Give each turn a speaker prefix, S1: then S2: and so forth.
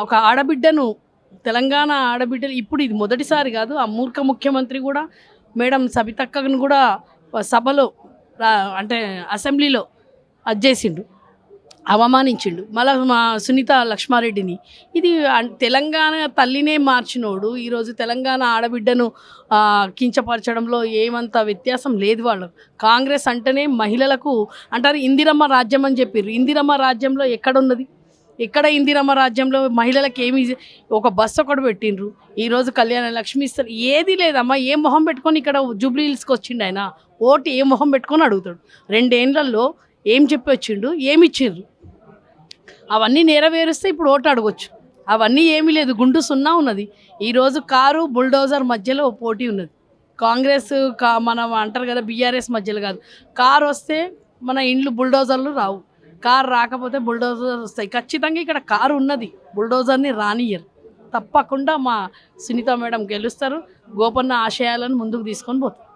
S1: ఒక ఆడబిడ్డను తెలంగాణ ఆడబిడ్డలు ఇప్పుడు ఇది మొదటిసారి కాదు. ఆ మూర్ఖ ముఖ్యమంత్రి కూడా మేడం సబితక్కను కూడా సభలో అంటే అసెంబ్లీలో అది చేసిండు, అవమానించిండు. మళ్ళీ మా సునీత లక్ష్మారెడ్డిని ఇది తెలంగాణ తల్లినే మార్చినోడు ఈరోజు తెలంగాణ ఆడబిడ్డను కించపరచడంలో ఏమంత వ్యత్యాసం లేదు. వాళ్ళు కాంగ్రెస్ అంటేనే మహిళలకు అంటారు ఇందిరమ్మ రాజ్యం అని చెప్పారు. ఇందిరమ్మ రాజ్యంలో ఎక్కడున్నది? ఎక్కడ ఇందిరమ్మ రాజ్యంలో మహిళలకు ఏమి ఒక బస్సు ఒకటి పెట్టిండ్రు. ఈరోజు కళ్యాణ లక్ష్మి ఇస్తారు, ఏది లేదమ్మా. ఏ మొహం పెట్టుకొని ఇక్కడ జూబ్లీ హిల్స్కి వచ్చిండు ఆయన? ఓటు ఏ మొహం పెట్టుకొని అడుగుతాడు? 2 ఏళ్లలో ఏం చెప్పి వచ్చిండు, ఏమి ఇచ్చిండ్రు? అవన్నీ నెరవేరుస్తే ఇప్పుడు ఓటు అడగొచ్చు. అవన్నీ ఏమీ లేదు, గుండు సున్నా ఉన్నది. ఈరోజు కారు బుల్డోజర్ మధ్యలో పోటీ ఉన్నది. కాంగ్రెస్ మనం అంటారు కదా బీఆర్ఎస్ మధ్యలో కాదు. కారు వస్తే మన ఇండ్లు బుల్డోజర్లు రావు, కారు రాకపోతే బుల్డోజర్ వస్తాయి. ఖచ్చితంగా ఇక్కడ కారు ఉన్నది, బుల్డోజర్ని రానియరు. తప్పకుండా మా సునీత మేడం గెలుస్తారు. గోపన్న ఆశయాలను ముందుకు తీసుకొని పోతారు.